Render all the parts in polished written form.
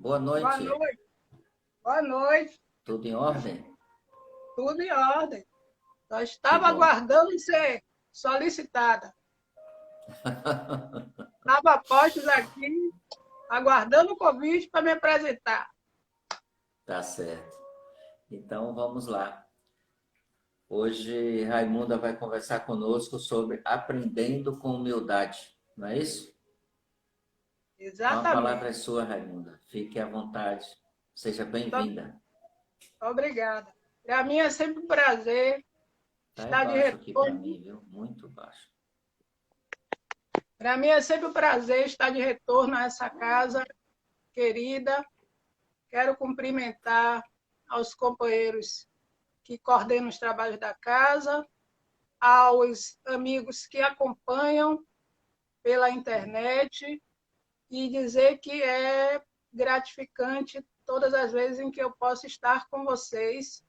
Boa Boa noite. noite. Boa noite. Tudo em ordem? Tudo em ordem. Só Que estava bom. aguardando ser solicitada. Estava postos aqui, aguardando o convite para me apresentar. Tá certo. Então vamos lá. Hoje Raimunda vai conversar conosco sobre aprendendo com humildade, não é isso? Então a palavra é Exatamente. sua, Raimunda. Fique à vontade. Seja Muito bem-vinda. obrigada. Para mim é sempre um prazer Tá estar de baixo aqui para retorno. mim, viu? Muito baixo. Para mim é sempre um prazer estar de retorno a essa casa querida. Quero cumprimentar aos companheiros que coordenam os trabalhos da casa, aos amigos que acompanham pela internet e dizer que é gratificante todas as vezes em que eu posso estar com vocês,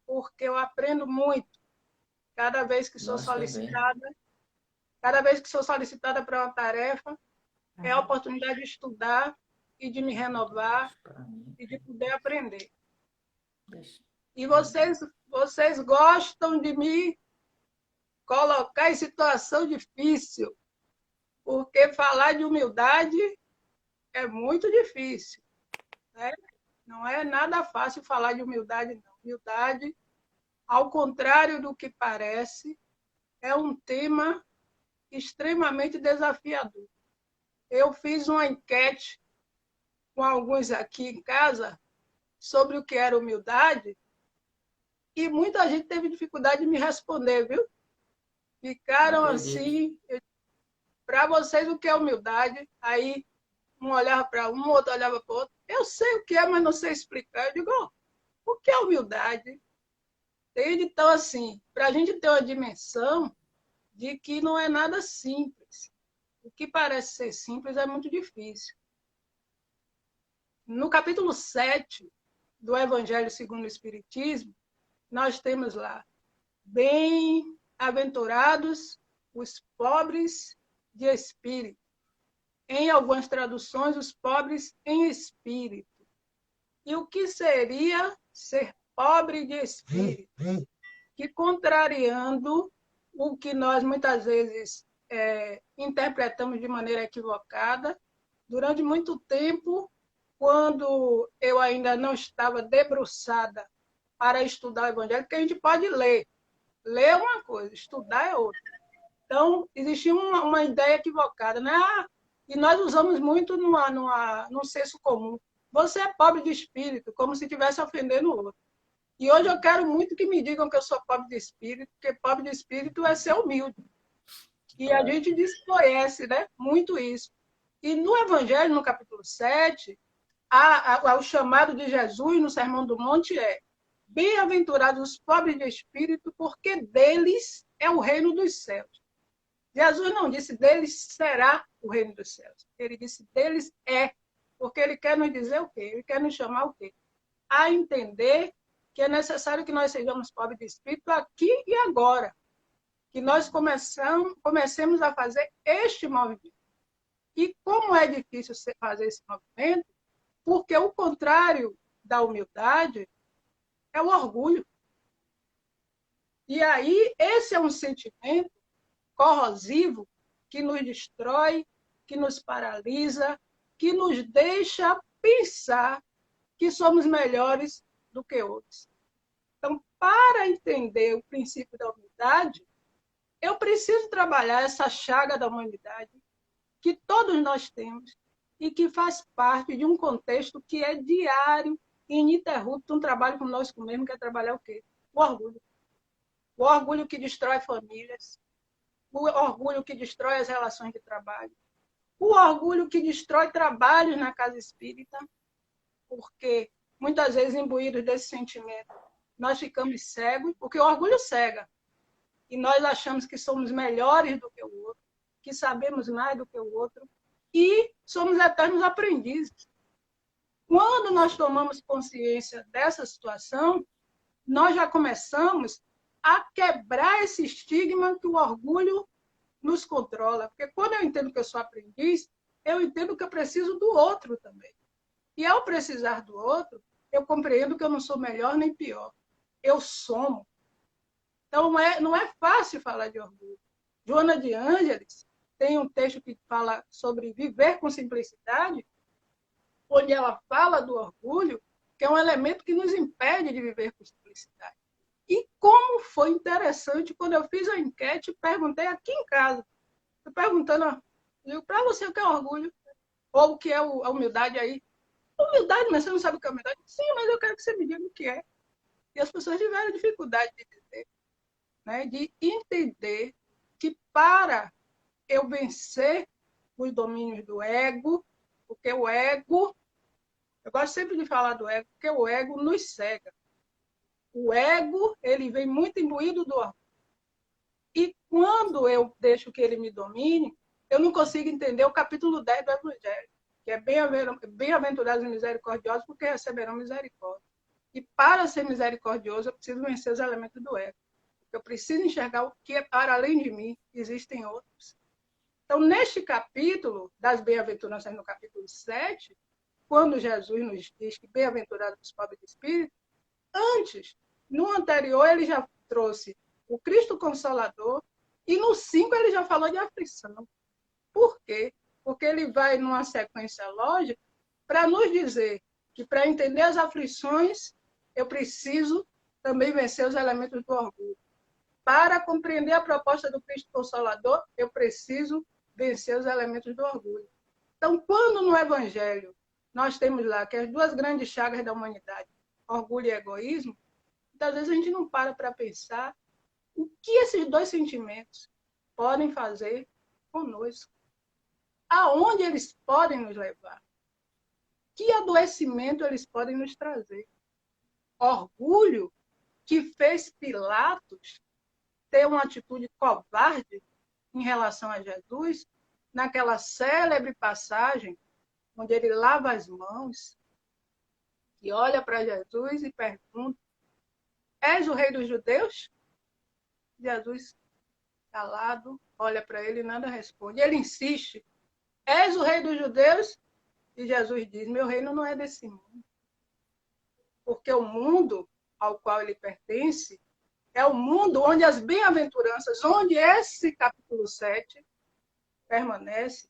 porque eu aprendo muito cada vez que sou Nós também. solicitada, cada vez que sou solicitada para uma tarefa, é a oportunidade de estudar e de me Muito renovar baixo para mim. e de poder aprender. Deixa. E vocês gostam de me colocar em situação difícil, porque falar de humildade é muito difícil, né? Não é nada fácil falar de humildade, não. Humildade, ao contrário do que parece, é um tema extremamente desafiador. Eu fiz uma enquete com alguns aqui em casa sobre o que era humildade e muita gente teve dificuldade de me responder, viu? Ficaram Acredito. assim, para vocês o que é humildade? Aí um olhava para um, outro olhava para o outro. Eu sei o que é, mas não sei explicar. Eu digo, oh, o que é humildade? Entende? Então, assim, para a gente ter uma dimensão de que não é nada simples. O que parece ser simples é muito difícil. No capítulo 7 do Evangelho segundo o Espiritismo, nós temos lá: bem-aventurados os pobres de espírito. Em algumas traduções, os pobres em espírito. E o que seria ser pobre de espírito? Que, contrariando o que nós muitas vezes interpretamos de maneira equivocada, durante muito tempo, quando eu ainda não estava debruçada para estudar o Evangelho, porque a gente pode ler. Ler é uma coisa, estudar é outra. Então, existia uma ideia equivocada, né? E nós usamos muito num senso comum. Você é pobre de espírito, como se estivesse ofendendo o outro. E hoje eu quero muito que me digam que eu sou pobre de espírito, porque pobre de espírito é ser humilde. E a Claro. gente desconhece, né? Muito isso. E no Evangelho, no capítulo 7, o chamado de Jesus no Sermão do Monte é: bem-aventurados os pobres de espírito, porque deles é o reino dos céus. Jesus não disse deles será o reino dos céus. Ele disse deles é, porque ele quer nos dizer o quê? Ele quer nos chamar o quê? A entender que é necessário que nós sejamos pobres de espírito aqui e agora, que nós comecemos a fazer este movimento. E como é difícil fazer esse movimento? Porque o contrário da humildade é o orgulho. E aí, esse é um sentimento corrosivo que nos destrói, que nos paralisa, que nos deixa pensar que somos melhores do que outros. Então, para entender o princípio da humildade, eu preciso trabalhar essa chaga da humanidade que todos nós temos e que faz parte de um contexto que é diário, ininterrupto, um trabalho conosco mesmo, que é trabalhar o quê? O orgulho. O orgulho que destrói famílias, o orgulho que destrói as relações de trabalho, o orgulho que destrói trabalhos na casa espírita, porque muitas vezes imbuídos desse sentimento, nós ficamos cegos, porque o orgulho cega, e nós achamos que somos melhores do que o outro, que sabemos mais do que o outro, e somos eternos aprendizes. Quando nós tomamos consciência dessa situação, nós já começamos a quebrar esse estigma que o orgulho nos controla. Porque quando eu entendo que eu sou aprendiz, eu entendo que eu preciso do outro também. E ao precisar do outro, eu compreendo que eu não sou melhor nem pior. Eu somo. Então, não é fácil falar de orgulho. Joana de Ângeles tem um texto que fala sobre viver com simplicidade, onde ela fala do orgulho, que é um elemento que nos impede de viver com simplicidade. E como foi interessante, quando eu fiz a enquete, perguntei aqui em casa, perguntando, para você o que é orgulho? Ou o que é a humildade aí? Humildade, mas você não sabe o que é humildade? Sim, mas eu quero que você me diga o que é. E as pessoas tiveram dificuldade de dizer, né? De entender que para eu vencer os domínios do ego, porque o ego, eu gosto sempre de falar do ego, porque o ego nos cega. O ego, ele vem muito imbuído do orgulho. E quando eu deixo que ele me domine, eu não consigo entender o capítulo 10 do Evangelho, que é bem-aventurados e misericordiosos, porque receberão misericórdia. E para ser misericordioso, eu preciso vencer os elementos do ego. Eu preciso enxergar o que, para além de mim, existem outros. Então, neste capítulo das bem-aventuranças, no capítulo 7, quando Jesus nos diz que bem-aventurados os pobres de espírito, antes, no anterior, ele já trouxe o Cristo Consolador, e no 5 ele já falou de aflição. Por quê? Porque ele vai numa sequência lógica para nos dizer que para entender as aflições, eu preciso também vencer os elementos do orgulho. Para compreender a proposta do Cristo Consolador, eu preciso vencer os elementos do orgulho. Então, quando no Evangelho nós temos lá que as duas grandes chagas da humanidade, orgulho e egoísmo, muitas vezes a gente não para pensar o que esses dois sentimentos podem fazer conosco. Aonde eles podem nos levar? Que adoecimento eles podem nos trazer? Orgulho que fez Pilatos ter uma atitude covarde em relação a Jesus, naquela célebre passagem onde ele lava as mãos e olha para Jesus e pergunta: és o rei dos judeus? Jesus, calado, olha para ele e nada responde. Ele insiste: és o rei dos judeus? E Jesus diz: meu reino não é desse mundo. Porque o mundo ao qual ele pertence é o mundo onde as bem-aventuranças, onde esse capítulo 7 permanece,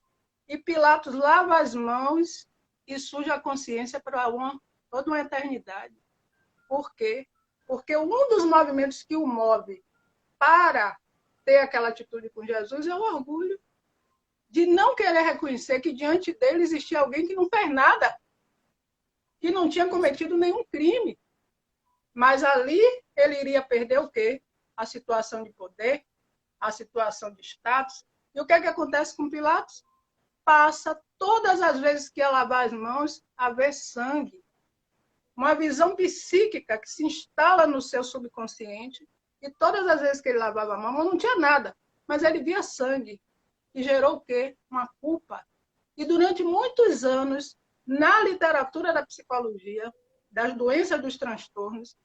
e Pilatos lava as mãos e suja a consciência para toda uma eternidade. Por quê? Porque um dos movimentos que o move para ter aquela atitude com Jesus é o orgulho de não querer reconhecer que diante dele existia alguém que não fez nada, que não tinha cometido nenhum crime. Mas ali ele iria perder o quê? A situação de poder, a situação de status. E o que é que acontece com Pilatos? Passa todas as vezes que ia lavar as mãos a ver sangue. Uma visão psíquica que se instala no seu subconsciente. E todas as vezes que ele lavava a mão, não tinha nada. Mas ele via sangue. E gerou o quê? Uma culpa. E durante muitos anos, na literatura da psicologia, das doenças dos transtornos,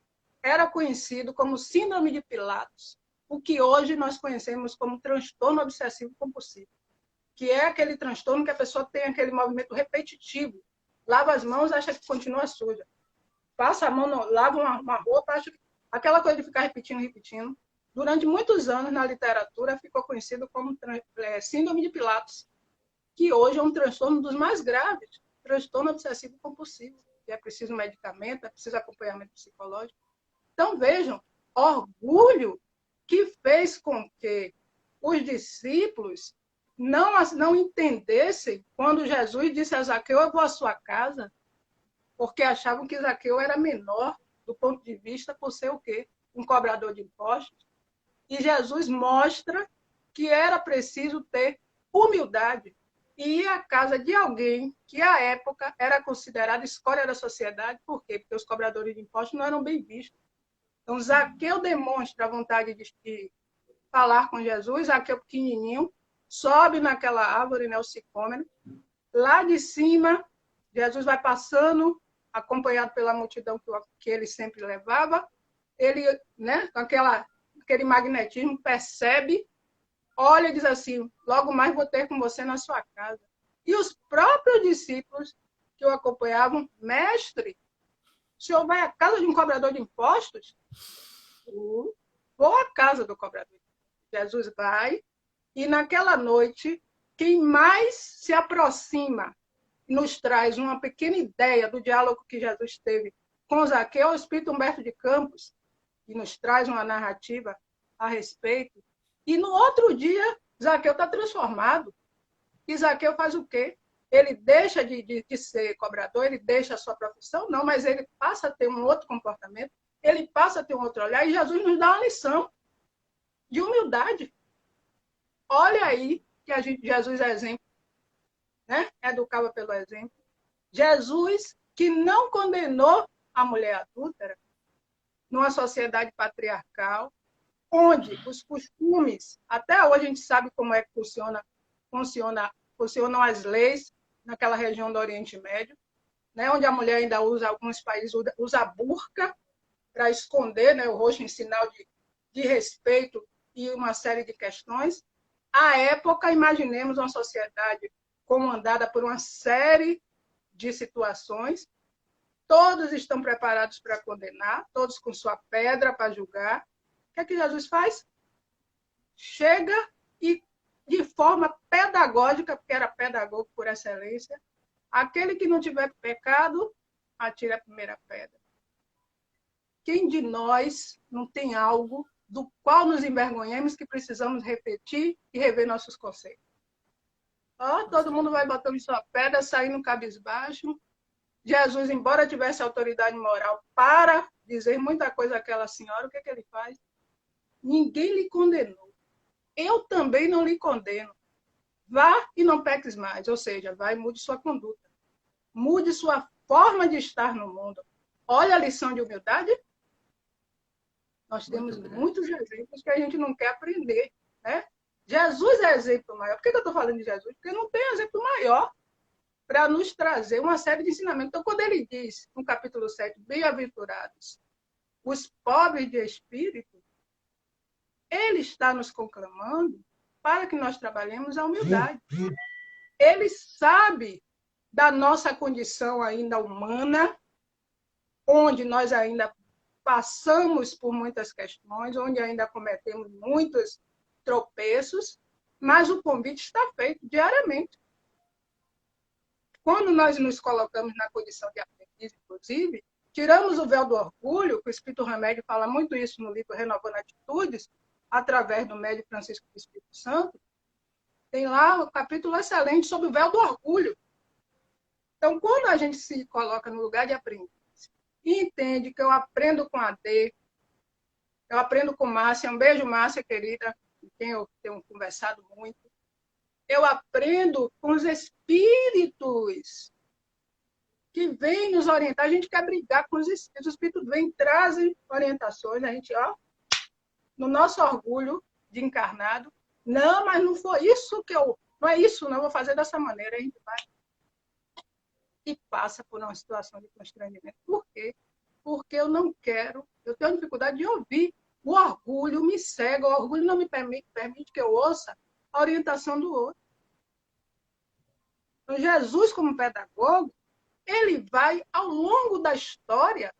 era conhecido como síndrome de Pilatos, o que hoje nós conhecemos como transtorno obsessivo compulsivo, que é aquele transtorno que a pessoa tem aquele movimento repetitivo, lava as mãos, acha que continua suja, passa a mão, lava uma roupa, acha que aquela coisa de ficar repetindo. Durante muitos anos na literatura ficou conhecido como síndrome de Pilatos, que hoje é um transtorno dos mais graves, transtorno obsessivo compulsivo, que é preciso medicamento, é preciso acompanhamento psicológico. Então, vejam, orgulho que fez com que os discípulos não entendessem quando Jesus disse a Zaqueu: eu vou à sua casa, porque achavam que Zaqueu era menor do ponto de vista por ser o quê? Um cobrador de impostos. E Jesus mostra que era preciso ter humildade e ir à casa de alguém que, à época, era considerado escória da sociedade. Por quê? Porque os cobradores de impostos não eram bem vistos. Então, Zaqueu demonstra a vontade de falar com Jesus. Zaqueu pequenininho, sobe naquela árvore, né, o sicômoro. Lá de cima, Jesus vai passando, acompanhado pela multidão que ele sempre levava. Ele, né, com aquele magnetismo, percebe, olha e diz assim: logo mais vou ter com você na sua casa. E os próprios discípulos, que o acompanhavam: mestre, o senhor vai à casa de um cobrador de impostos? Vou à casa do cobrador. Jesus vai, e naquela noite, quem mais se aproxima, nos traz uma pequena ideia do diálogo que Jesus teve com Zaqueu, é o Espírito Humberto de Campos, que nos traz uma narrativa a respeito. E no outro dia, Zaqueu está transformado. E Zaqueu faz o quê? Ele deixa de ser cobrador, ele deixa a sua profissão? Não, mas ele passa a ter um outro comportamento, ele passa a ter um outro olhar, e Jesus nos dá uma lição de humildade. Olha aí que Jesus é exemplo, né? Educava pelo exemplo. Jesus, que não condenou a mulher adúltera numa sociedade patriarcal, onde os costumes, até hoje a gente sabe como é que funcionam as leis naquela região do Oriente Médio, né, onde a mulher ainda usa, alguns países usa a burca para esconder, né, o rosto em sinal de respeito e uma série de questões. À época, imaginemos uma sociedade comandada por uma série de situações, todos estão preparados para condenar, todos com sua pedra para julgar. O que é que Jesus faz? Chega e, de forma pedagógica, porque era pedagogo por excelência, aquele que não tiver pecado, atire a primeira pedra. Quem de nós não tem algo do qual nos envergonhamos que precisamos repetir e rever nossos conceitos? Todo mundo vai botando sua pedra, saindo cabisbaixo. Jesus, embora tivesse autoridade moral para dizer muita coisa àquela senhora, o que ele faz? Ninguém lhe condenou. Eu também não lhe condeno. Vá e não peques mais. Ou seja, vá e mude sua conduta. Mude sua forma de estar no mundo. Olha a lição de humildade. Nós temos muitos exemplos que a gente não quer aprender, né? Jesus é exemplo maior. Por que eu estou falando de Jesus? Porque não tem exemplo maior para nos trazer uma série de ensinamentos. Então, quando ele diz, no capítulo 7, bem-aventurados os pobres de espírito, ele está nos conclamando para que nós trabalhemos a humildade. Ele sabe da nossa condição ainda humana, onde nós ainda passamos por muitas questões, onde ainda cometemos muitos tropeços, mas o convite está feito diariamente. Quando nós nos colocamos na condição de aprendiz, inclusive, tiramos o véu do orgulho, que o Espírito Remédio fala muito isso no livro Renovando Atitudes, através do médium Francisco do Espírito Santo, tem lá um capítulo excelente sobre o véu do orgulho. Então, quando a gente se coloca no lugar de aprendiz e entende que eu aprendo com a D, eu aprendo com Márcia, um beijo, Márcia, querida, com quem eu tenho conversado muito, eu aprendo com os espíritos que vêm nos orientar. A gente quer brigar com os espíritos vêm, trazem orientações, a gente, no nosso orgulho de encarnado, não, mas não foi isso que não é isso, não, vou fazer dessa maneira, a gente vai e passa por uma situação de constrangimento. Por quê? Porque eu não quero, eu tenho dificuldade de ouvir. O orgulho me cega, o orgulho não me permite que eu ouça a orientação do outro. Então, Jesus, como pedagogo, ele vai, ao longo da história,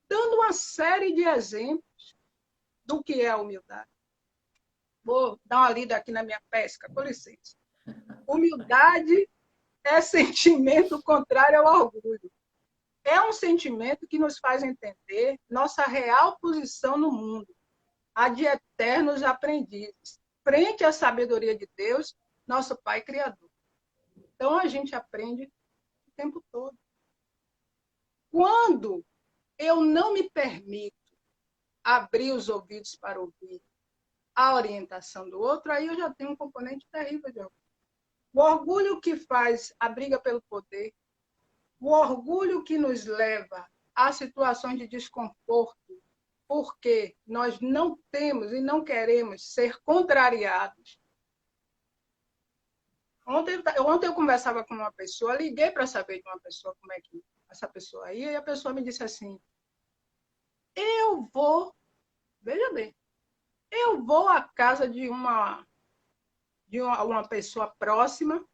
dando uma série de exemplos do que é a humildade. Vou dar uma lida aqui na minha pesca, com licença. Humildade é sentimento contrário ao orgulho. É um sentimento que nos faz entender nossa real posição no mundo, a de eternos aprendizes, frente à sabedoria de Deus, nosso Pai Criador. Então, a gente aprende o tempo todo. Quando eu não me permito abrir os ouvidos para ouvir a orientação do outro, aí eu já tenho um componente terrível de orgulho. O orgulho que faz a briga pelo poder, o orgulho que nos leva a situações de desconforto, porque nós não temos e não queremos ser contrariados. Ontem eu conversava com uma pessoa, liguei para saber de uma pessoa como é que essa pessoa ia, e a pessoa me disse assim, veja bem, eu vou à casa de uma pessoa próxima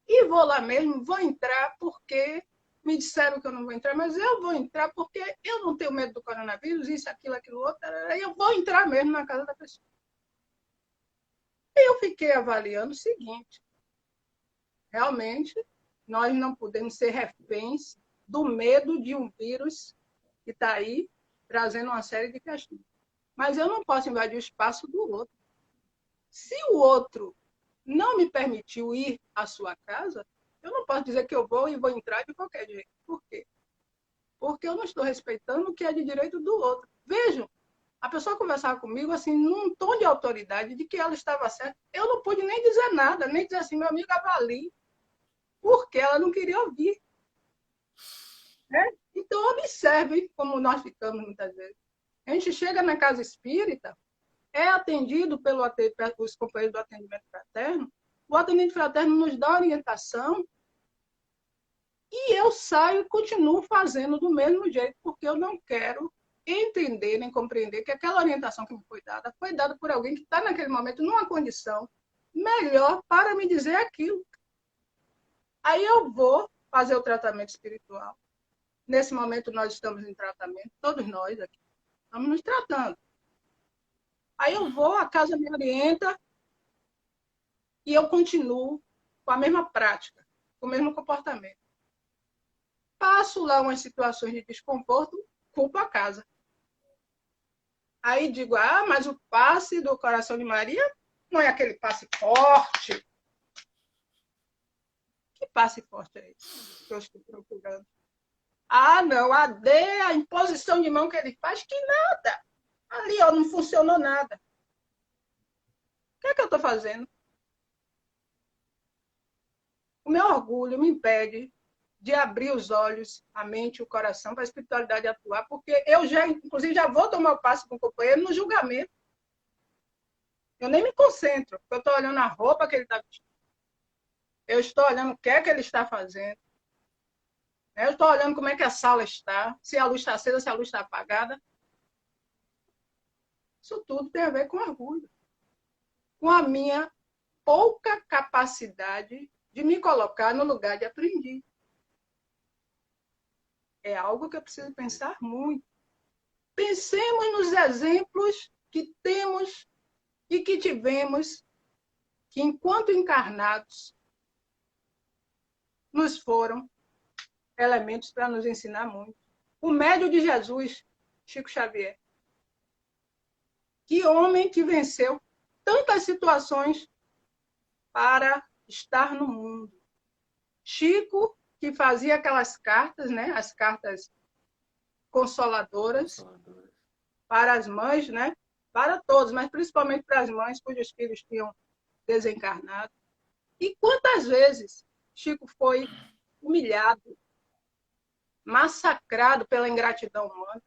e vou lá mesmo, vou entrar porque me disseram que eu não vou entrar, mas eu vou entrar porque eu não tenho medo do coronavírus, isso, aquilo, outro, eu vou entrar mesmo na casa da pessoa. E eu fiquei avaliando o seguinte, realmente, nós não podemos ser reféns do medo de um vírus que está aí trazendo uma série de questões. Mas eu não posso invadir o espaço do outro. Se o outro não me permitiu ir à sua casa, eu não posso dizer que eu vou e vou entrar de qualquer jeito. Por quê? Porque eu não estou respeitando o que é de direito do outro. Vejam, a pessoa conversava comigo assim, num tom de autoridade de que ela estava certa. Eu não pude nem dizer nada, nem dizer assim, meu amigo, avalie, porque ela não queria ouvir. Né? Então, observe como nós ficamos muitas vezes. A gente chega na casa espírita, é atendido pelos companheiros do atendimento fraterno, o atendimento fraterno nos dá orientação e eu saio e continuo fazendo do mesmo jeito, porque eu não quero entender nem compreender que aquela orientação que me foi dada por alguém que está naquele momento numa condição melhor para me dizer aquilo. Aí eu vou fazer o tratamento espiritual. Nesse momento nós estamos em tratamento, todos nós aqui estamos nos tratando. Aí eu vou, a casa me orienta e eu continuo com a mesma prática, com o mesmo comportamento. Passo lá umas situações de desconforto, culpo a casa. Aí digo, mas o passe do coração de Maria não é aquele passe forte. Que passe forte é esse que eu estou procurando? Não, a imposição de mão que ele faz, que nada. Ali, ó, não funcionou nada. O que é que eu estou fazendo? O meu orgulho me impede de abrir os olhos, a mente, o coração para a espiritualidade atuar, porque eu já, inclusive, já vou tomar o passo com o companheiro no julgamento. Eu nem me concentro, porque eu estou olhando a roupa que ele está vestindo. Eu estou olhando o que é que ele está fazendo. Eu estou olhando como é que a sala está, se a luz está acesa, se a luz está apagada. Isso tudo tem a ver com orgulho. Com a minha pouca capacidade de me colocar no lugar de aprendiz. É algo que eu preciso pensar muito. Pensemos nos exemplos que temos e que tivemos, que enquanto encarnados, nos foram elementos para nos ensinar muito. O médio de Jesus, Chico Xavier. Que homem que venceu tantas situações para estar no mundo. Chico, que fazia aquelas cartas, né? As cartas consoladoras para as mães, né? Para todos, mas principalmente para as mães cujos filhos tinham desencarnado. E quantas vezes Chico foi humilhado, massacrado pela ingratidão humana,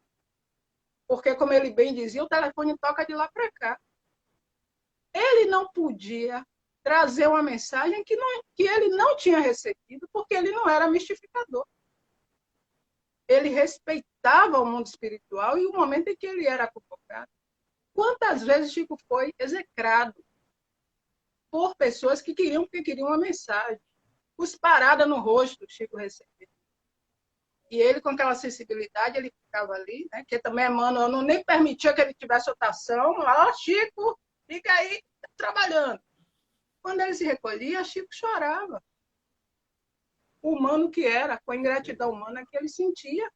porque, como ele bem dizia, o telefone toca de lá para cá. Ele não podia trazer uma mensagem que ele não tinha recebido, porque ele não era mistificador. Ele respeitava o mundo espiritual e o momento em que ele era convocado. Quantas vezes Chico foi execrado por pessoas que queriam uma mensagem. Cusparada no rosto, Chico recebeu. E ele, com aquela sensibilidade, ele ficava ali, né? Que também Emmanuel não nem permitia que ele tivesse rotação. Chico, fica aí trabalhando. Quando ele se recolhia, Chico chorava. O humano que era, com a ingratidão humana que ele sentia.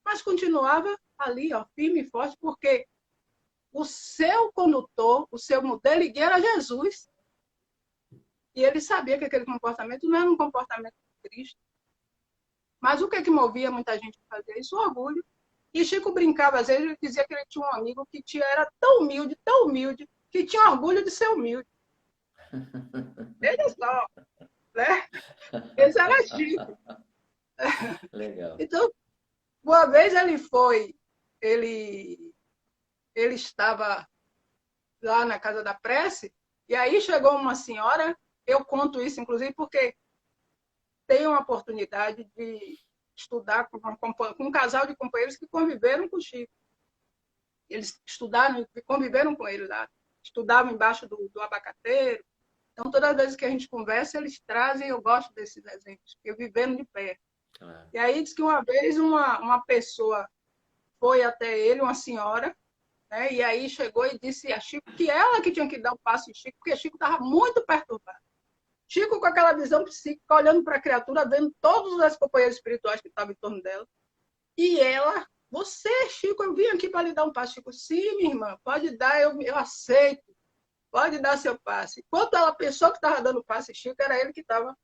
Mas continuava ali, ó, firme e forte, porque o seu condutor, o seu modelo e guia era Jesus. E ele sabia que aquele comportamento não era um comportamento de Cristo. Mas o que é que movia muita gente a fazer isso? O orgulho. E Chico brincava, às vezes, ele dizia que ele tinha um amigo que era tão humilde, que tinha orgulho de ser humilde. Veja só, né? Esse era Chico. Legal. Então, uma vez ele estava lá na casa da prece, e aí chegou uma senhora, eu conto isso, inclusive, porque tenho uma oportunidade de estudar com um casal de companheiros que conviveram com o Chico. Eles estudaram e conviveram com ele lá. Estudavam embaixo do abacateiro. Então, todas as vezes que a gente conversa, eles trazem, eu gosto desses exemplos, eu vivendo de perto. Claro. E aí diz que uma vez uma pessoa foi até ele, uma senhora, né? E aí chegou e disse a Chico que ela que tinha que dar o passo em Chico, porque Chico estava muito perturbado. Chico com aquela visão psíquica, olhando para a criatura, vendo todos os companheiros espirituais que estavam em torno dela. E ela, você, Chico, eu vim aqui para lhe dar um passo. Chico, sim, minha irmã, pode dar, eu aceito. Pode dar seu passe. Enquanto ela pensou que estava dando passe, Chico, era ele que estava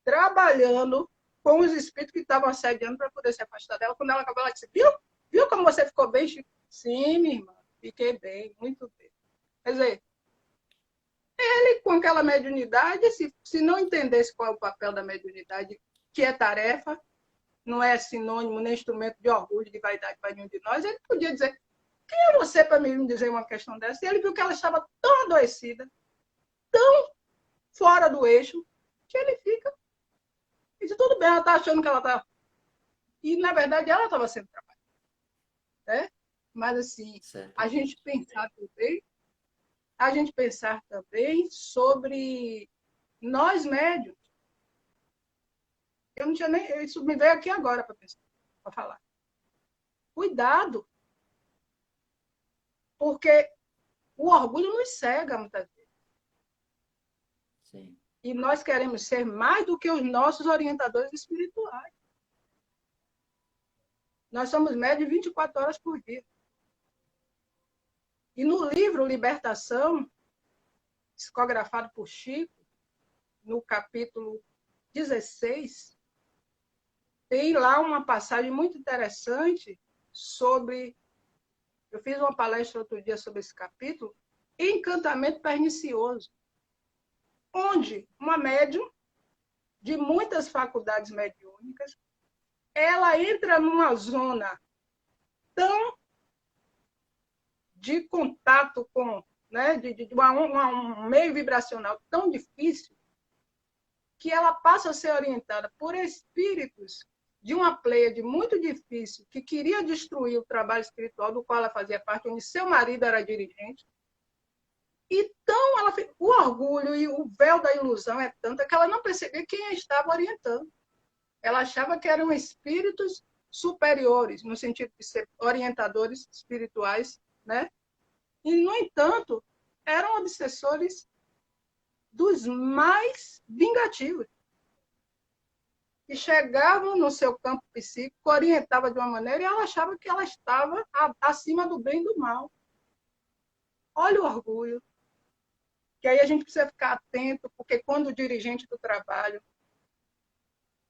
trabalhando com os espíritos que estavam assediando para poder se afastar dela. Quando ela acabou, ela disse, viu? Viu como você ficou bem, Chico? Sim, minha irmã, fiquei bem, muito bem. Quer dizer, ele com aquela mediunidade, se não entendesse qual é o papel da mediunidade, que é tarefa, não é sinônimo nem instrumento de orgulho, de vaidade para nenhum de nós, ele podia dizer, quem é você para me dizer uma questão dessa? E ele viu que ela estava tão adoecida, tão fora do eixo, que ele fica. E disse, tudo bem, ela está achando que ela está. E, na verdade, ela estava sendo trabalhada. Né? Mas, assim, Certo. a gente pensar também sobre nós médios. Eu não tinha nem. Isso me veio aqui agora para falar. Cuidado, porque o orgulho nos cega muitas vezes. Sim. E nós queremos ser mais do que os nossos orientadores espirituais. Nós somos médios 24 horas por dia. E no livro Libertação, psicografado por Chico, no capítulo 16, tem lá uma passagem muito interessante sobre. Eu fiz uma palestra outro dia sobre esse capítulo, encantamento pernicioso, onde uma médium de muitas faculdades mediúnicas, ela entra numa zona tão de contato com, né, de um meio vibracional tão difícil, que ela passa a ser orientada por espíritos de uma pleiade muito difícil, que queria destruir o trabalho espiritual do qual ela fazia parte, onde seu marido era dirigente. Então, o orgulho e o véu da ilusão é tanto que ela não percebia quem a estava orientando. Ela achava que eram espíritos superiores, no sentido de ser orientadores espirituais, né? E, no entanto, eram obsessores dos mais vingativos, que chegavam no seu campo psíquico, orientava de uma maneira e ela achava que ela estava acima do bem e do mal. Olha o orgulho, que aí a gente precisa ficar atento, porque quando o dirigente do trabalho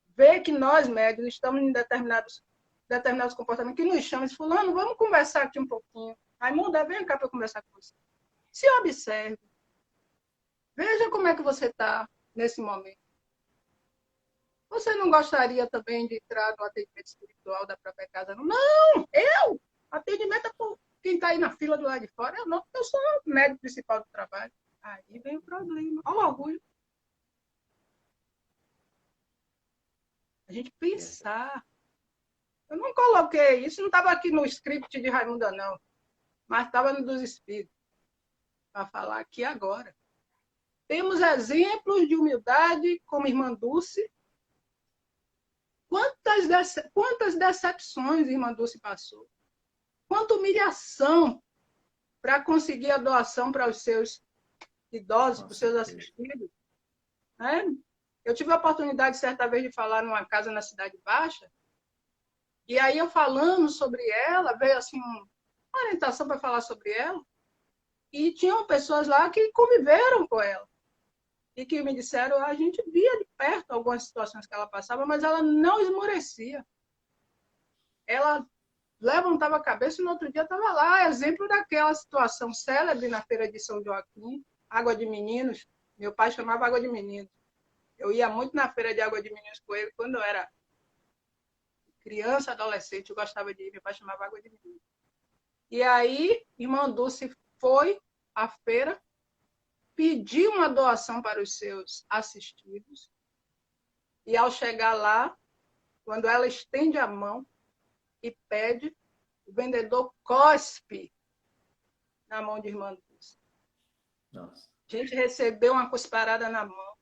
vê que nós, médios, estamos em determinados comportamentos, que nos chama e diz, fulano, vamos conversar aqui um pouquinho. Raimunda, vem cá para eu conversar com você. Se observe. Veja como é que você está nesse momento. Você não gostaria também de entrar no atendimento espiritual da própria casa? Não, eu! Atendimento é por quem está aí na fila do lado de fora. Eu não, eu sou o médico principal do trabalho. Aí vem o problema. Olha o orgulho. A gente pensar. Eu não coloquei isso, não estava aqui no script de Raimunda, não. Mas estava no dos espíritos. Para falar aqui agora. Temos exemplos de humildade, como irmã Dulce. Quantas decepções irmã Dulce passou? Quanta humilhação para conseguir a doação para os seus idosos, para os seus assistidos. Né? Eu tive a oportunidade, certa vez, de falar numa casa na Cidade Baixa, e aí eu falando sobre ela, veio assim uma orientação para falar sobre ela, e tinham pessoas lá que conviveram com ela, e que me disseram, a gente via de perto algumas situações que ela passava, mas ela não esmorecia. Ela levantava a cabeça e no outro dia estava lá, exemplo daquela situação célebre na feira de São Joaquim, Água de Meninos. Meu pai chamava Água de Meninos. Eu ia muito na feira de Água de Meninos com ele quando eu era criança, adolescente, eu gostava de ir, meu pai chamava Água de Meninos. E aí, irmã Dulce foi à feira, pediu uma doação para os seus assistidos, e ao chegar lá, quando ela estende a mão e pede, o vendedor cospe na mão de irmã Dulce. Nossa. A gente recebeu uma cusparada na mão.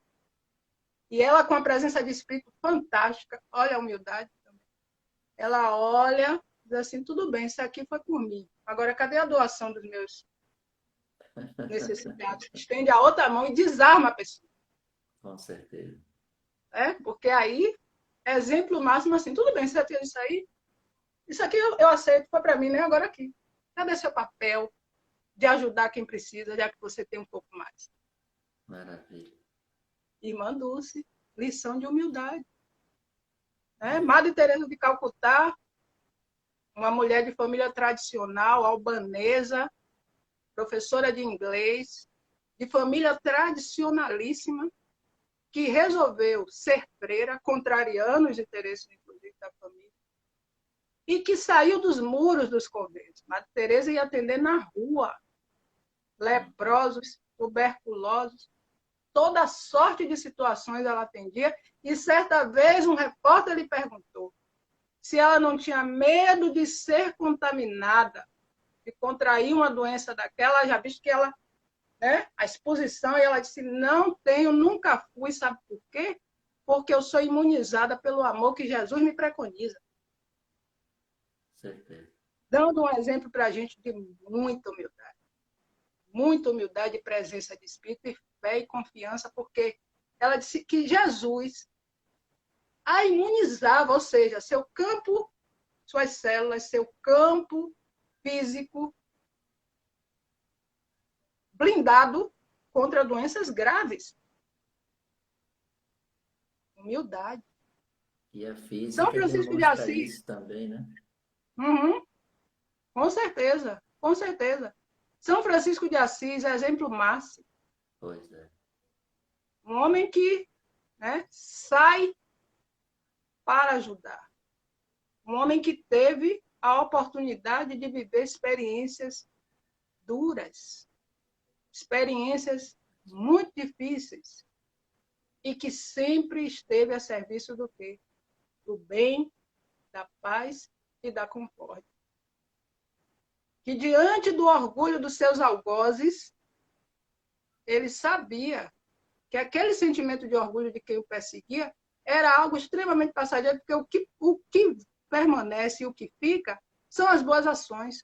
E ela, com a presença de espírito fantástica, olha a humildade também. Ela olha, diz assim, tudo bem, isso aqui foi por mim. Agora, cadê a doação dos meus necessitados? Estende a outra mão e desarma a pessoa. Com certeza. Porque aí, exemplo máximo assim, tudo bem, você tem isso aqui eu aceito, foi para mim, né? Agora aqui. Cadê seu papel de ajudar quem precisa, já que você tem um pouco mais? Maravilha. Irmã Dulce, lição de humildade. Madre Teresa de Calcutá, uma mulher de família tradicional, albanesa, professora de inglês, de família tradicionalíssima, que resolveu ser freira, contrariando os interesses, inclusive, da família, e que saiu dos muros dos conventos. Madre Teresa ia atender na rua, leprosos, tuberculosos, toda sorte de situações ela atendia, e certa vez um repórter lhe perguntou se ela não tinha medo de ser contaminada, de contrair uma doença daquela, já visto que ela, a exposição, e ela disse, não tenho, nunca fui, sabe por quê? Porque eu sou imunizada pelo amor que Jesus me preconiza. Certeza. Dando um exemplo para a gente de muita humildade e presença de espírito, e fé e confiança, porque ela disse que Jesus a imunizava, ou seja, seu campo, suas células, seu campo físico blindado contra doenças graves. Humildade. E a São física Francisco de demonstra Assis. isso também, né? Uhum, com certeza, com certeza. São Francisco de Assis é exemplo máximo. Pois é. Um homem que sai para ajudar. Um homem que teve a oportunidade de viver experiências duras, experiências muito difíceis, e que sempre esteve a serviço do quê? Do bem, da paz e da concórdia. Que diante do orgulho dos seus algozes, ele sabia que aquele sentimento de orgulho de quem o perseguia era algo extremamente passageiro, porque o que permanece e o que fica são as boas ações,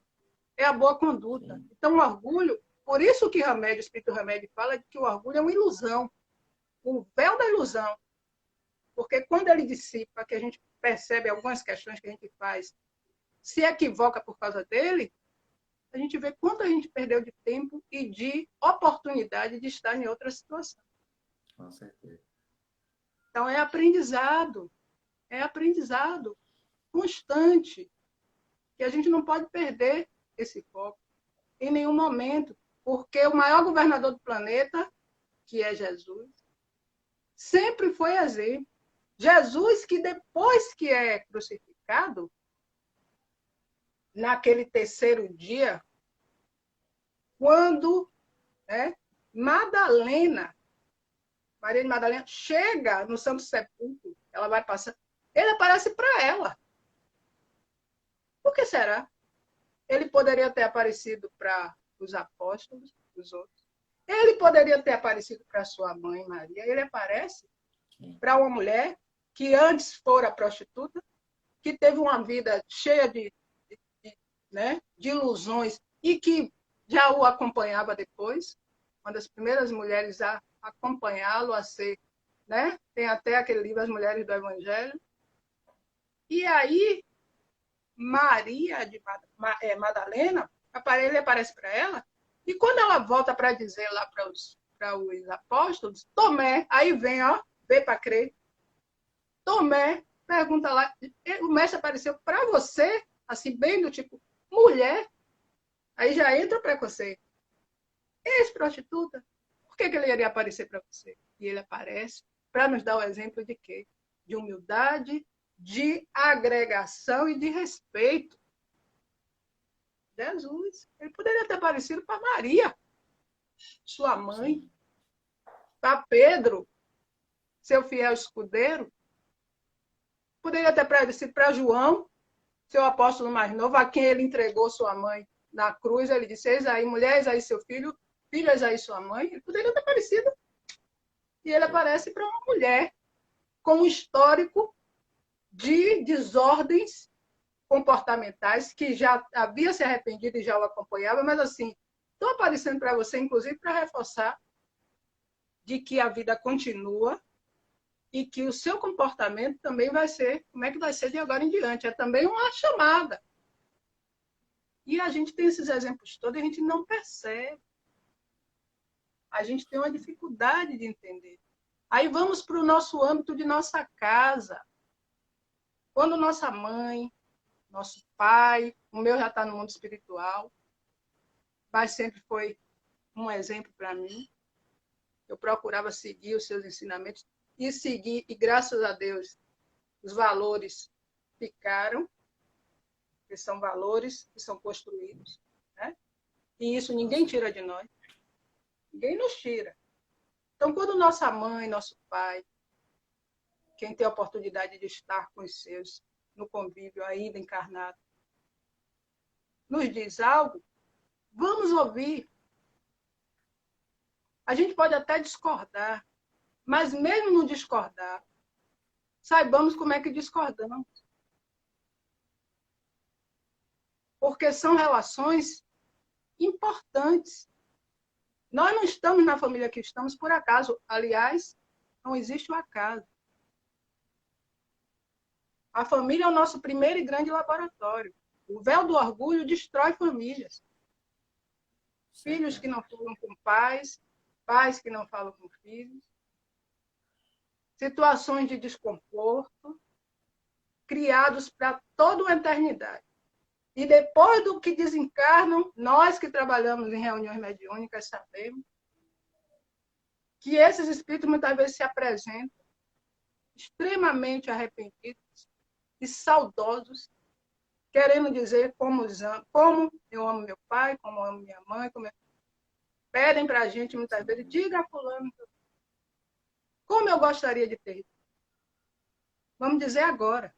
é a boa conduta. Sim. Então, o orgulho, por isso que o Espírito Remédio fala que o orgulho é uma ilusão, o véu da ilusão. Porque quando ele dissipa, que a gente percebe algumas questões que a gente faz, se equivoca por causa dele, a gente vê quanto a gente perdeu de tempo e de oportunidade de estar em outra situação. Com certeza. Então, é aprendizado constante, que a gente não pode perder esse foco em nenhum momento, porque o maior governador do planeta, que é Jesus, sempre foi exemplo. Jesus, que depois que é crucificado, naquele terceiro dia, quando Madalena, Maria de Madalena, chega no Santo Sepulcro, ela vai passar, ele aparece para ela. Por que será? Ele poderia ter aparecido para os apóstolos, os outros. Ele poderia ter aparecido para sua mãe, Maria. Ele aparece para uma mulher que antes fora prostituta, que teve uma vida cheia de ilusões e que já o acompanhava depois, uma das primeiras mulheres a acompanhá-lo, a ser, tem até aquele livro As Mulheres do Evangelho. E aí, Maria de Madalena, ele aparece para ela, e quando ela volta para dizer lá para os apóstolos, Tomé, aí vem, vê para crer. Tomé pergunta lá, o mestre apareceu para você, assim, bem do tipo, mulher, aí já entra o preconceito. Ex-prostituta, por que ele iria aparecer para você? E ele aparece para nos dar o exemplo de quê? De humildade, de agregação e de respeito. Jesus, ele poderia ter aparecido para Maria, sua mãe, para Pedro, seu fiel escudeiro. Poderia ter aparecido para João, seu apóstolo mais novo, a quem ele entregou sua mãe na cruz. Ele disse, eis aí, mulher, eis aí seu filho. filhas aí, sua mãe, ele poderia ter aparecido. E ele aparece para uma mulher com um histórico de desordens comportamentais, que já havia se arrependido e já o acompanhava, mas assim, estou aparecendo para você, inclusive, para reforçar de que a vida continua e que o seu comportamento também vai ser, como é que vai ser de agora em diante? É também uma chamada. E a gente tem esses exemplos todos e a gente não percebe. A gente tem uma dificuldade de entender. Aí vamos para o nosso âmbito de nossa casa. Quando nossa mãe, nosso pai, o meu já está no mundo espiritual, mas sempre foi um exemplo para mim. Eu procurava seguir os seus ensinamentos e seguir, e graças a Deus, os valores ficaram, que são valores que são construídos, né? E isso ninguém tira de nós, ninguém nos tira. Então, quando nossa mãe, nosso pai, quem tem a oportunidade de estar com os seus no convívio ainda encarnado, nos diz algo, vamos ouvir. A gente pode até discordar, mas mesmo no discordar, saibamos como é que discordamos. Porque são relações importantes. Nós não estamos na família que estamos por acaso. Aliás, não existe o acaso. A família é o nosso primeiro e grande laboratório. O véu do orgulho destrói famílias. Filhos que não falam com pais, pais que não falam com filhos. Situações de desconforto, criados para toda a eternidade. E depois do que desencarnam, nós que trabalhamos em reuniões mediúnicas sabemos que esses espíritos muitas vezes se apresentam extremamente arrependidos e saudosos, querendo dizer como eu amo meu pai, como eu amo minha mãe, pedem para a gente muitas vezes, diga a fulano como eu gostaria de ter. Vamos dizer agora.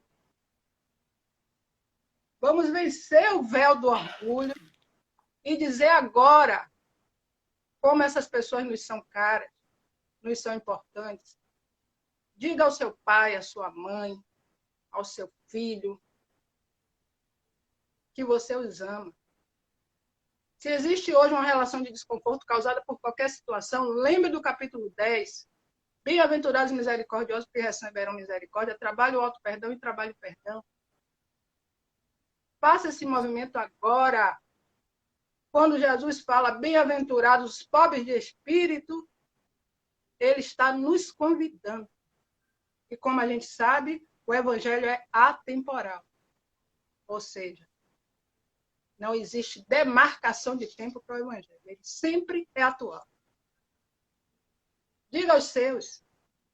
Vamos vencer o véu do orgulho e dizer agora como essas pessoas nos são caras, nos são importantes. Diga ao seu pai, à sua mãe, ao seu filho, que você os ama. Se existe hoje uma relação de desconforto causada por qualquer situação, lembre do capítulo 10. Bem-aventurados e misericordiosos, porque receberão misericórdia. Trabalhe o auto-perdão e trabalhe o perdão. Faça esse movimento agora. Quando Jesus fala bem-aventurados os pobres de espírito, ele está nos convidando. E como a gente sabe, o evangelho é atemporal. Ou seja, não existe demarcação de tempo para o evangelho. Ele sempre é atual. Diga aos seus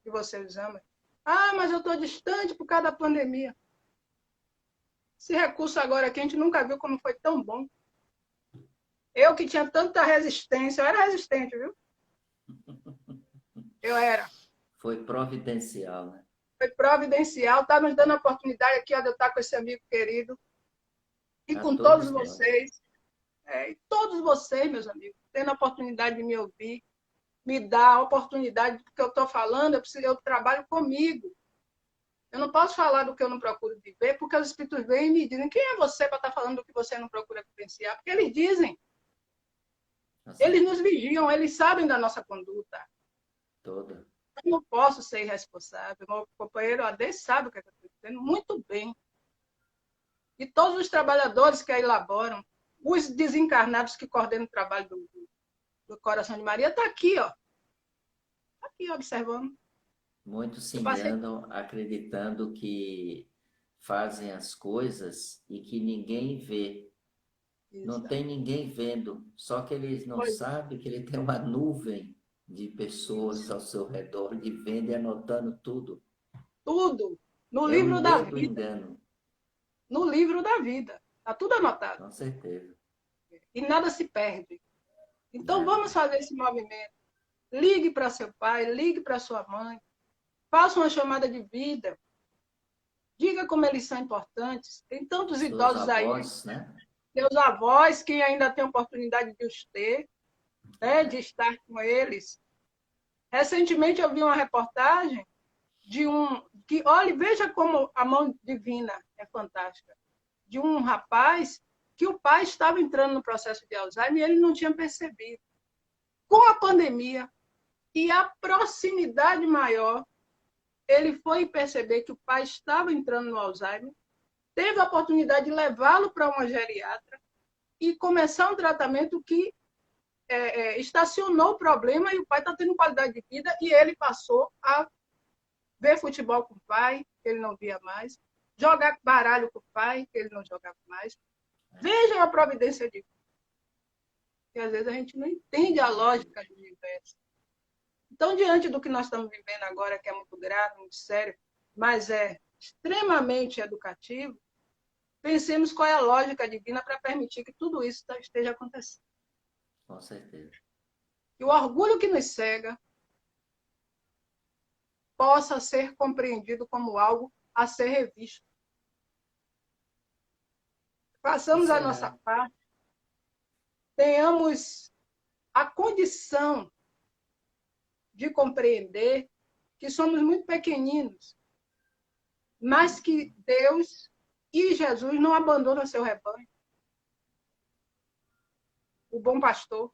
que você os ama. Ah, mas eu estou distante por causa da pandemia. Esse recurso agora aqui a gente nunca viu como foi tão bom. Eu que tinha tanta resistência, eu era resistente, viu? Eu era. Foi providencial, né? Foi providencial, está nos dando a oportunidade aqui ó, de eu estar com esse amigo querido. E A com todos todos nós. vocês, e todos vocês, meus amigos, tendo a oportunidade de me ouvir, me dar a oportunidade do que eu estou falando, eu trabalho comigo. Eu não posso falar do que eu não procuro viver, porque os espíritos vêm e me dizem, quem é você para estar falando do que você não procura vivenciar? Porque eles dizem, eles nos vigiam, eles sabem da nossa conduta. Toda. Eu não posso ser irresponsável. Meu companheiro AD sabe o que eu estou dizendo muito bem. E todos os trabalhadores que a elaboram, os desencarnados que coordenam o trabalho do Coração de Maria, está aqui, ó. Está aqui, observando. Muitos se Eu passei. enganam acreditando que fazem as coisas e que ninguém vê. Não tem ninguém vendo, só que eles não Pois, sabem que ele tem uma nuvem de pessoas ao seu redor de vendo e anotando tudo. tudo no É o livro da medo, o vida. engano, No livro da vida. Está tudo anotado. com certeza. E nada se perde. Então, Nada. vamos fazer esse movimento. Ligue para seu pai, ligue para sua mãe. Faça uma chamada de vida. Diga como eles são importantes. Tem tantos Seus idosos aí, avós, né? seus avós, que ainda têm oportunidade de os ter. né, de estar com eles. Recentemente eu vi uma reportagem de que, olha, veja como a mão divina é fantástica, de um rapaz que o pai estava entrando no processo de Alzheimer e ele não tinha percebido. Com a pandemia e a proximidade maior, ele foi perceber que o pai estava entrando no Alzheimer, teve a oportunidade de levá-lo para uma geriatra e começar um tratamento que estacionou o problema e o pai está tendo qualidade de vida e ele passou a ver futebol com o pai, que ele não via mais, jogar baralho com o pai, que ele não jogava mais. Vejam a providência de Deus. E às vezes a gente não entende a lógica do universo. Então, diante do que nós estamos vivendo agora, que é muito grave, muito sério, mas é extremamente educativo, pensemos qual é a lógica divina para permitir que tudo isso esteja acontecendo. Com certeza. Que o orgulho que nos cega possa ser compreendido como algo a ser revisto. Façamos a nossa parte, tenhamos a condição de compreender que somos muito pequeninos, mas que Deus e Jesus não abandonam seu rebanho. O bom pastor,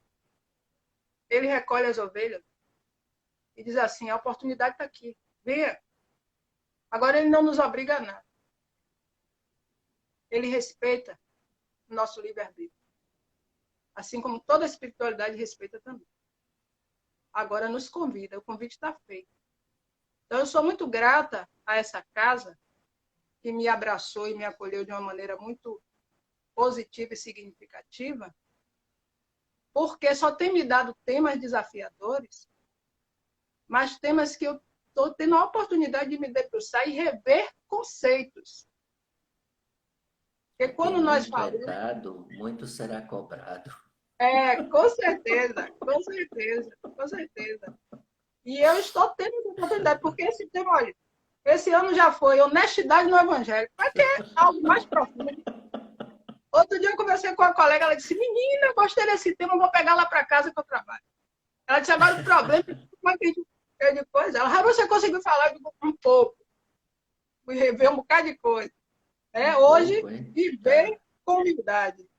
ele recolhe as ovelhas e diz assim, a oportunidade está aqui, venha. Agora ele não nos obriga a nada. Ele respeita o nosso livre-arbítrio. Assim como toda a espiritualidade respeita também. Agora nos convida, o convite está feito. Então eu sou muito grata a essa casa que me abraçou e me acolheu de uma maneira muito positiva e significativa, porque só tem me dado temas desafiadores, mas temas que eu estou tendo a oportunidade de me debruçar e rever conceitos. Porque quando nós falamos... Muito é dado, muito será cobrado. Com certeza, com certeza, com certeza. E eu estou tendo essa oportunidade, porque esse tema, olha, esse ano já foi honestidade no Evangelho. Mas que é algo mais profundo. Outro dia eu conversei com uma colega, ela disse, menina, eu gostei desse tema, vou pegar lá para casa que eu trabalho. Ela disse, agora o problema é como é que a gente... Eu digo, pois é, você conseguiu falar um pouco. Fui rever um bocado de coisa. Hoje, viver com humildade.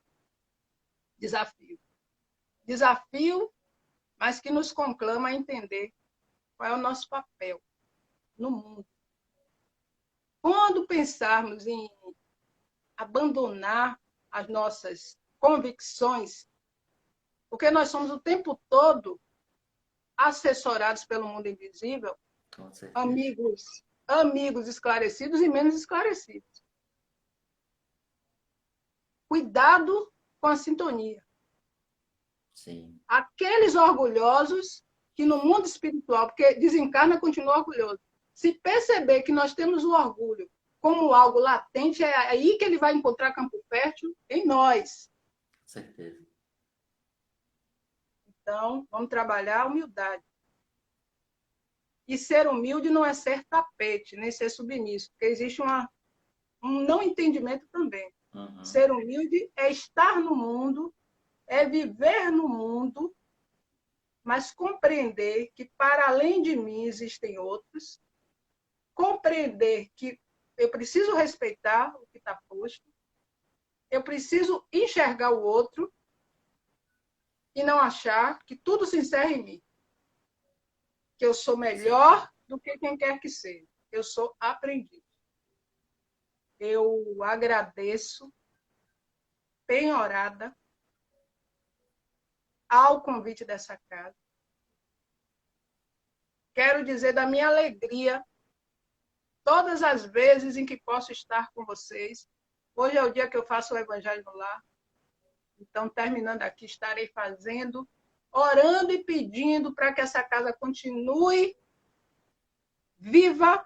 Desafio. Desafio, mas que nos conclama a entender qual é o nosso papel no mundo. Quando pensarmos em abandonar as nossas convicções, porque nós somos o tempo todo assessorados pelo mundo invisível, amigos esclarecidos e menos esclarecidos. Cuidado com a sintonia. Sim. Aqueles orgulhosos que no mundo espiritual, porque desencarna e continua orgulhoso, se perceber que nós temos o orgulho como algo latente, é aí que ele vai encontrar campo fértil em nós. Com certeza. Então, vamos trabalhar a humildade. E ser humilde não é ser tapete, nem ser submisso, porque existe um não entendimento também. Uhum. Ser humilde é estar no mundo, é viver no mundo, mas compreender que para além de mim existem outros, compreender que eu preciso respeitar o que está posto, eu preciso enxergar o outro e não achar que tudo se encerra em mim. Que eu sou melhor do que quem quer que seja. Eu sou aprendiz. Eu agradeço, penhorada, ao convite dessa casa. Quero dizer da minha alegria todas as vezes em que posso estar com vocês. Hoje é o dia que eu faço o Evangelho no Lar. Então, terminando aqui, estarei fazendo, orando e pedindo para que essa casa continue viva,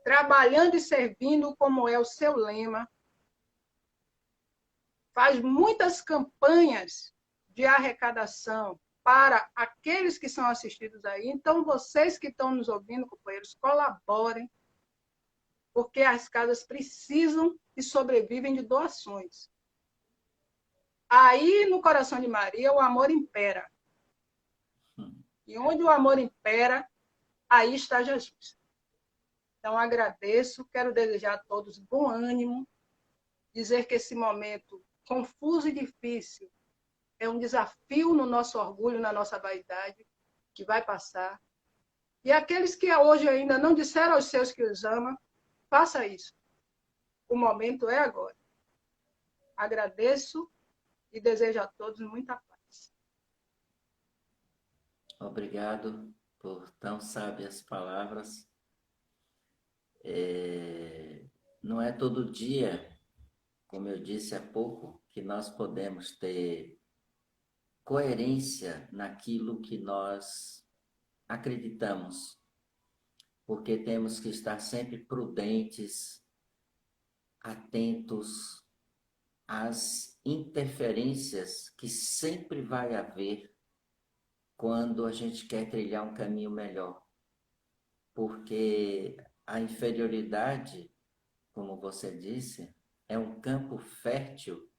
trabalhando e servindo, como é o seu lema. Faz muitas campanhas de arrecadação para aqueles que são assistidos aí. Então, vocês que estão nos ouvindo, companheiros, colaborem, porque as casas precisam e sobrevivem de doações. Aí, no coração de Maria, o amor impera. E onde o amor impera, aí está Jesus. Então, agradeço, quero desejar a todos bom ânimo, dizer que esse momento confuso e difícil é um desafio no nosso orgulho, na nossa vaidade, que vai passar. E aqueles que hoje ainda não disseram aos seus que os amam, faça isso. O momento é agora. Agradeço e desejo a todos muita paz. Obrigado por tão sábias palavras. Não é todo dia, como eu disse há pouco, que nós podemos ter coerência naquilo que nós acreditamos, porque temos que estar sempre prudentes, atentos às interferências que sempre vai haver quando a gente quer trilhar um caminho melhor. Porque a inferioridade, como você disse, é um campo fértil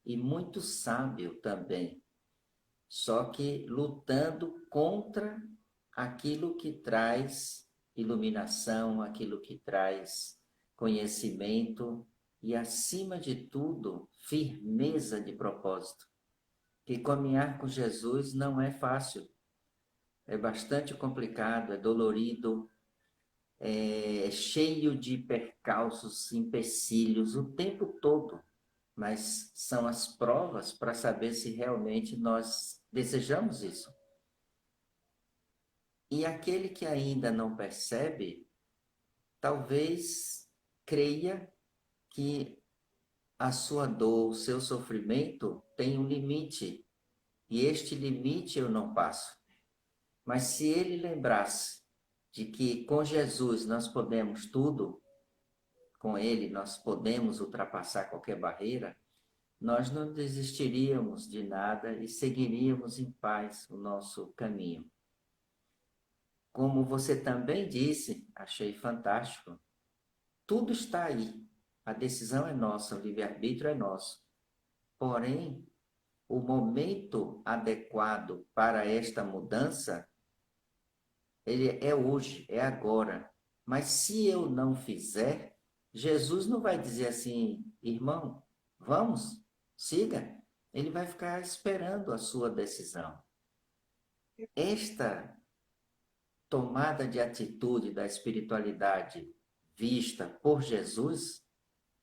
e muito sábio também, só que lutando contra aquilo que traz iluminação, aquilo que traz conhecimento e, acima de tudo, firmeza de propósito. Que caminhar com Jesus não é fácil, é bastante complicado, é dolorido, é cheio de percalços, empecilhos o tempo todo, mas são as provas para saber se realmente nós desejamos isso. E aquele que ainda não percebe, talvez creia que a sua dor, o seu sofrimento tem um limite, e este limite eu não passo. Mas se ele lembrasse de que com Jesus nós podemos tudo, com ele nós podemos ultrapassar qualquer barreira, nós não desistiríamos de nada e seguiríamos em paz o nosso caminho. Como você também disse, achei fantástico, tudo está aí. A decisão é nossa, o livre-arbítrio é nosso. Porém, o momento adequado para esta mudança, ele é hoje, é agora. Mas se eu não fizer, Jesus não vai dizer assim, irmão, vamos, siga. Ele vai ficar esperando a sua decisão. Esta tomada de atitude da espiritualidade vista por Jesus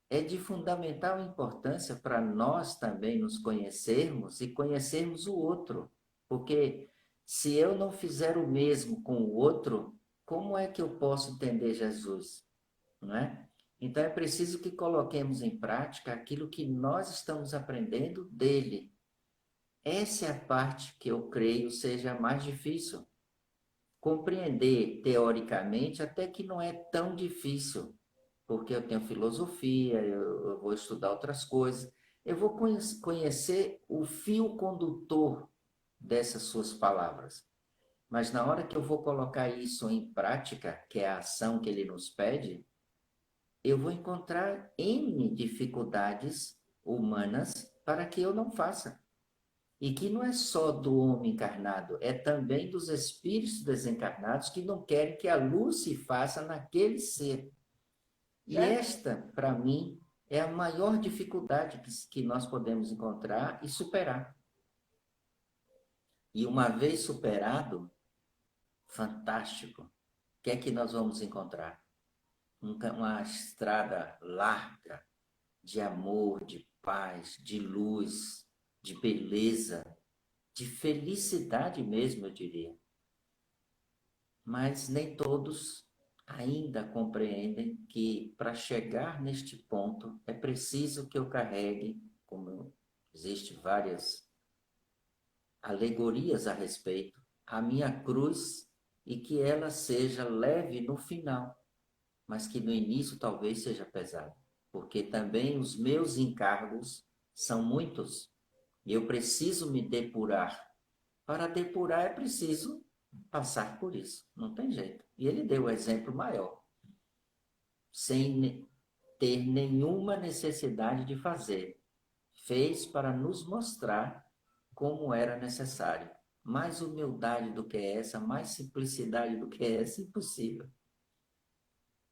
é de fundamental importância para nós também nos conhecermos e conhecermos o outro. Porque se eu não fizer o mesmo com o outro, como é que eu posso entender Jesus? Não é? Então é preciso que coloquemos em prática aquilo que nós estamos aprendendo dele. Essa é a parte que eu creio seja mais difícil. Compreender teoricamente até que não é tão difícil, porque eu tenho filosofia, eu vou estudar outras coisas, eu vou conhecer o fio condutor dessas suas palavras. Mas na hora que eu vou colocar isso em prática, que é a ação que ele nos pede, eu vou encontrar N dificuldades humanas para que eu não faça. E que não é só do homem encarnado, é também dos espíritos desencarnados que não querem que a luz se faça naquele ser. E esta, para mim, é a maior dificuldade que nós podemos encontrar e superar. E uma vez superado, fantástico. O que é que nós vamos encontrar? Uma estrada larga de amor, de paz, de luz, de beleza, de felicidade mesmo, eu diria. Mas nem todos ainda compreendem que para chegar neste ponto é preciso que eu carregue, como existem várias alegorias a respeito, a minha cruz e que ela seja leve no final, mas que no início talvez seja pesada, porque também os meus encargos são muitos e eu preciso me depurar. Para depurar é preciso passar por isso, não tem jeito. E ele deu o exemplo maior, sem ter nenhuma necessidade de fazer. fez para nos mostrar como era necessário. Mais humildade do que essa, mais simplicidade do que essa, impossível.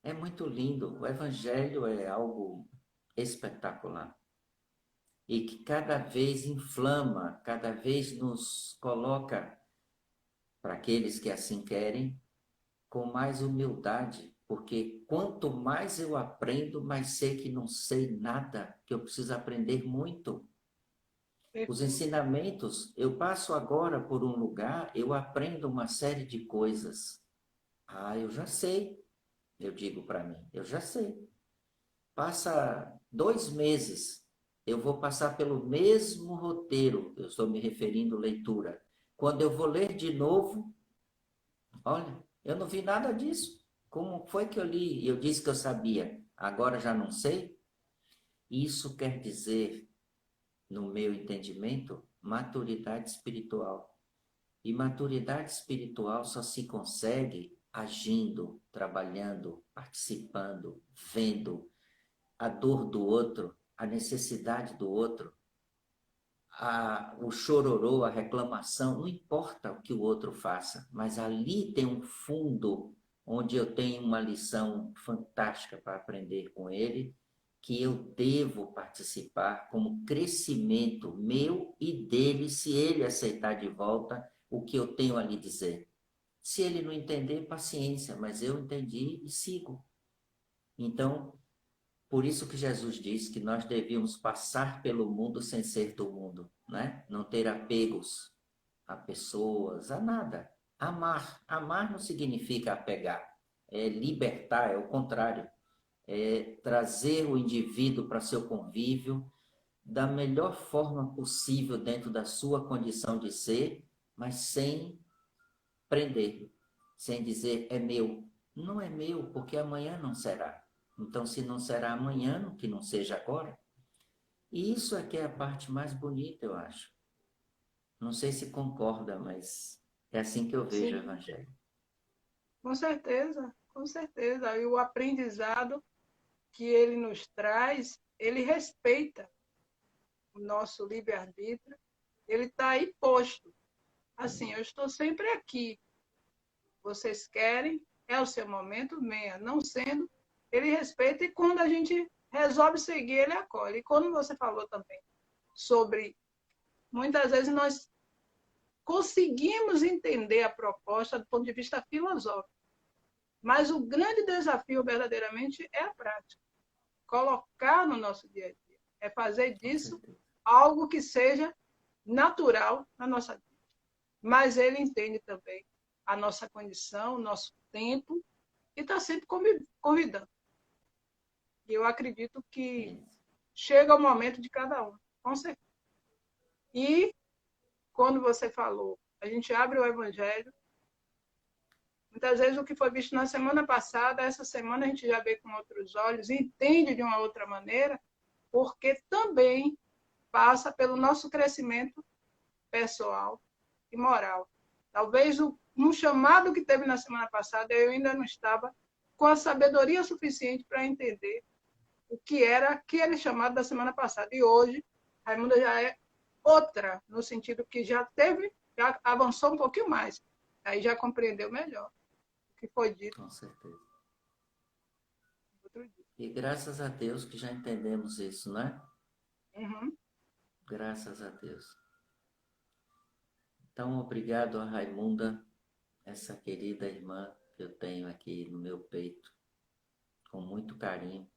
É muito lindo. O Evangelho é algo espetacular. E que cada vez inflama, cada vez nos coloca, para aqueles que assim querem, com mais humildade. Porque quanto mais eu aprendo, mais sei que não sei nada, que eu preciso aprender muito. Os Perfeito. ensinamentos, eu passo agora por um lugar, eu aprendo uma série de coisas. Ah, eu já sei, eu digo para mim, eu já sei. Passa 2 meses, eu vou passar pelo mesmo roteiro, eu estou me referindo leitura. Quando eu vou ler de novo, olha, eu não vi nada disso. Como foi que eu li? Eu disse que eu sabia, agora já não sei? Isso quer dizer, no meu entendimento, maturidade espiritual. E maturidade espiritual só se consegue agindo, trabalhando, participando, vendo a dor do outro, a necessidade do outro, o chororô, a reclamação, não importa o que o outro faça, mas ali tem um fundo onde eu tenho uma lição fantástica para aprender com ele, que eu devo participar como crescimento meu e dele, se ele aceitar de volta o que eu tenho a lhe dizer. Se ele não entender, paciência, mas eu entendi e sigo. Então, por isso que Jesus diz que nós devíamos passar pelo mundo sem ser do mundo, né? Não ter apegos a pessoas, a nada. Amar. Amar não significa apegar. É libertar, é o contrário. É trazer o indivíduo para seu convívio da melhor forma possível dentro da sua condição de ser, mas sem prender, sem dizer é meu. Não é meu, porque amanhã não será. Então, se não será amanhã, que não seja agora. E isso é que é a parte mais bonita, eu acho. Não sei se concorda, mas é assim que eu vejo o Sim, Evangelho. com certeza, com certeza. E o aprendizado que ele nos traz, ele respeita o nosso livre-arbítrio, ele está aí posto. Assim, eu estou sempre aqui. Vocês querem, é o seu momento, venha. Não sendo, ele respeita e quando a gente resolve seguir, ele acolhe. E quando você falou também sobre, muitas vezes nós conseguimos entender a proposta do ponto de vista filosófico, mas o grande desafio verdadeiramente é a prática. Colocar no nosso dia a dia. É fazer Com disso certeza. algo que seja natural na nossa vida. Mas ele entende também a nossa condição, o nosso tempo, e está sempre convidando. E eu acredito que Isso. chega o momento de cada um, com certeza. E quando você falou, a gente abre o Evangelho, muitas vezes o que foi visto na semana passada, essa semana a gente já vê com outros olhos, entende de uma outra maneira, porque também passa pelo nosso crescimento pessoal e moral. Talvez no chamado que teve na semana passada, eu ainda não estava com a sabedoria suficiente para entender o que era aquele chamado da semana passada. E hoje, Raimunda já é outra, no sentido que já teve, já avançou um pouquinho mais. Aí já compreendeu melhor o que foi dito Com certeza. outro dia. E graças a Deus que já entendemos isso, né? Uhum. Graças a Deus. Então, obrigado a Raimunda, essa querida irmã que eu tenho aqui no meu peito, com muito carinho.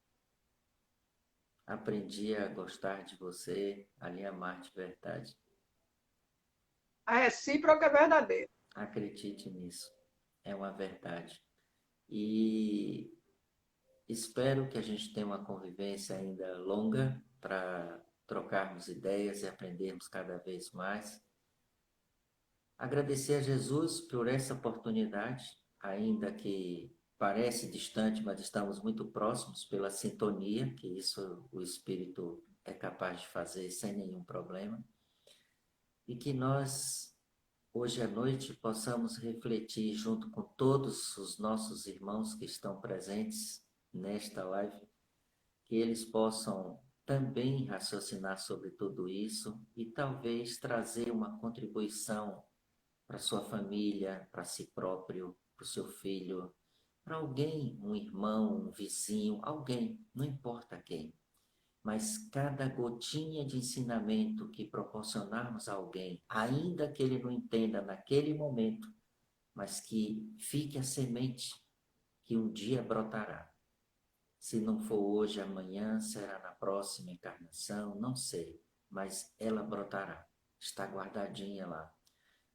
Aprendi a gostar de você, a lhe amar de verdade. A recíproca é verdadeira. Acredite nisso, é uma verdade. E espero que a gente tenha uma convivência ainda longa para trocarmos ideias e aprendermos cada vez mais. Agradecer a Jesus por essa oportunidade, ainda que parece distante, mas estamos muito próximos pela sintonia, que isso o Espírito é capaz de fazer sem nenhum problema. E que nós, hoje à noite, possamos refletir junto com todos os nossos irmãos que estão presentes nesta live, que eles possam também raciocinar sobre tudo isso e talvez trazer uma contribuição para sua família, para si próprio, para o seu filho, para alguém, um irmão, um vizinho, alguém, não importa quem. Mas cada gotinha de ensinamento que proporcionarmos a alguém, ainda que ele não entenda naquele momento, mas que fique a semente que um dia brotará. Se não for hoje, amanhã, será na próxima encarnação, não sei, mas ela brotará, está guardadinha lá.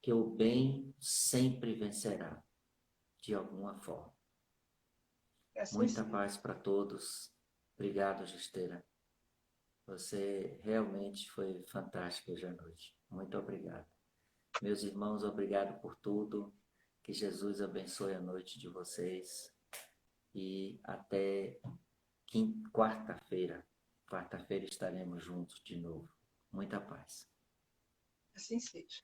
Que o bem sempre vencerá, de alguma forma. Que assim Muita seja. paz para todos. Obrigado, Gisteira. Você realmente foi fantástico hoje à noite. Muito obrigado. Meus irmãos, obrigado por tudo. Que Jesus abençoe a noite de vocês. E até quarta-feira. Quarta-feira estaremos juntos de novo. Muita paz. Assim seja.